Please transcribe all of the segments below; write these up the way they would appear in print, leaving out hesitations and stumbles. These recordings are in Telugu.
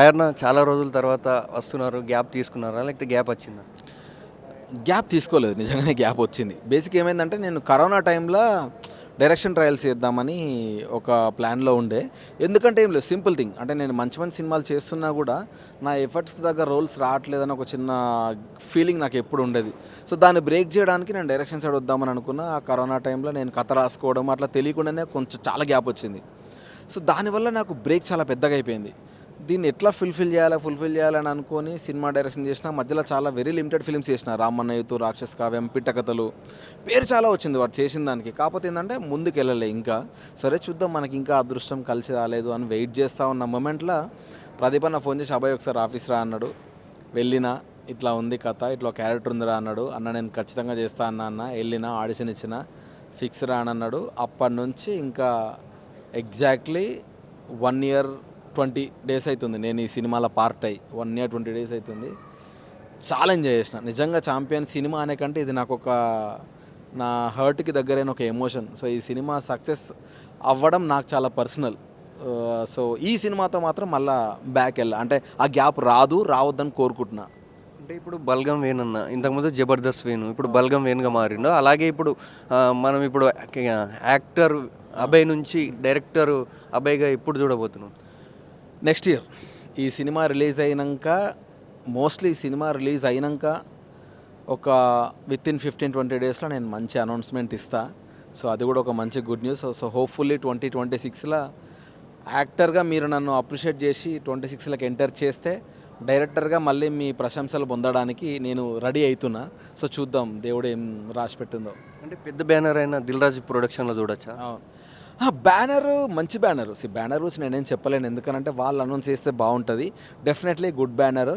ఆయన్న చాలా రోజుల తర్వాత వస్తున్నారు. గ్యాప్ తీసుకున్నారా? లేకపోతే గ్యాప్ వచ్చిందా? గ్యాప్ తీసుకోలేదు, నిజంగానే గ్యాప్ వచ్చింది. బేసిక్ ఏమైందంటే నేను కరోనా టైంలో డైరెక్షన్ ట్రయల్స్ చేద్దామని ఒక ప్లాన్లో ఉండే. ఎందుకంటే ఏం లేదు, సింపుల్ థింగ్. అంటే నేను మంచి మంచి సినిమాలు చేస్తున్నా కూడా నా ఎఫర్ట్స్కి దగ్గర రోల్స్ రావట్లేదని ఒక చిన్న ఫీలింగ్ నాకు ఎప్పుడు ఉండేది. సో దాన్ని బ్రేక్ చేయడానికి నేను డైరెక్షన్ సైడ్ వద్దామని అనుకున్నా. ఆ కరోనా టైంలో నేను కథ రాసుకోవడం అట్లా తెలియకుండానే కొంచెం చాలా గ్యాప్ వచ్చింది. సో దానివల్ల నాకు బ్రేక్ చాలా పెద్దగా అయిపోయింది. దీన్ని ఎట్లా ఫుల్ఫిల్ చేయాలని అనుకొని సినిమా డైరెక్షన్ చేసిన. మధ్యలో చాలా వెరీ లిమిటెడ్ ఫిల్మ్స్ చేసిన. రామన్నయ్యతో, రాక్షస్ కావ్యం, పిట్టకథలు, పేరు చాలా వచ్చింది వాడు చేసిన దానికి. కాకపోతే ఏంటంటే ముందుకు వెళ్ళలే ఇంకా. సరే చూద్దాం, మనకి ఇంకా అదృష్టం కలిసి రాలేదు అని వెయిట్ చేస్తూ ఉన్న మూమెంట్లో ప్రదీప్ అన్న ఫోన్ చేసి అబ్బాయి ఒకసారి ఆఫీస్ రా అన్నాడు. వెళ్ళిన, ఇట్లా ఉంది కథ, ఇట్లా క్యారెక్టర్ ఉందిరా అన్నాడు. అన్న నేను ఖచ్చితంగా చేస్తా అన్న. వెళ్ళిన, ఆడిషన్ ఇచ్చిన, ఫిక్స్ రా అని అన్నాడు. అప్పటి నుంచి ఇంకా ఎగ్జాక్ట్లీ 1 year 20 days అవుతుంది నేను ఈ సినిమాలో పార్ట్ అయ్యి. 1 year 20 days అవుతుంది. చాలా ఎంజాయ్ చేసిన నిజంగా. ఛాంపియన్ సినిమా అనే కంటే ఇది నాకు ఒక నా హర్ట్కి దగ్గరైన ఒక ఎమోషన్. సో ఈ సినిమా సక్సెస్ అవ్వడం నాకు చాలా పర్సనల్. సో ఈ సినిమాతో మాత్రం మళ్ళా బ్యాక్ వెళ్ళా, అంటే ఆ గ్యాప్ రావద్దని కోరుకుంటున్నా. అంటే ఇప్పుడు బల్గం వేణు అన్న, ఇంతకుముందు జబర్దస్త్ వేణు, ఇప్పుడు బల్గం వేణుగా మారిండు. అలాగే ఇప్పుడు మనం ఇప్పుడు యాక్టర్ అభయ్ నుంచి డైరెక్టర్ అభయ్గా ఎప్పుడు చూడబోతున్నాం? నెక్స్ట్ ఇయర్ ఈ సినిమా రిలీజ్ అయినాక, మోస్ట్లీ ఈ సినిమా రిలీజ్ అయినాక ఒక వితిన్ 15-20 daysలో నేను మంచి అనౌన్స్మెంట్ ఇస్తా. సో అది కూడా ఒక మంచి గుడ్ న్యూస్. సో హోప్ఫుల్లీ 2026లో యాక్టర్గా మీరు నన్ను అప్రిషియేట్ చేసి 26లోకి ఎంటర్ చేస్తే డైరెక్టర్గా మళ్ళీ మీ ప్రశంసలు పొందడానికి నేను రెడీ అవుతున్నా. సో చూద్దాం దేవుడు ఏం రాసి పెట్టిందో. అంటే పెద్ద బ్యానర్ అయిన దిల్ రాజు ప్రొడక్షన్లో చూడొచ్చా? బ్యానర్ మంచి బ్యానర్. బ్యానర్ గురించి నేనేం చెప్పలేను, ఎందుకనంటే వాళ్ళు అనౌన్స్ చేస్తే బాగుంటుంది. డెఫినెట్లీ గుడ్ బ్యానరు,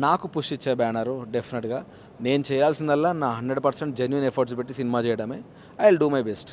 నాకు పుష్ ఇచ్చే బ్యానరు. డెఫినెట్గా నేను చేయాల్సిందల్లా నా 100% జెన్యూన్ ఎఫర్ట్స్ పెట్టి సినిమా చేయడమే. I will do my best.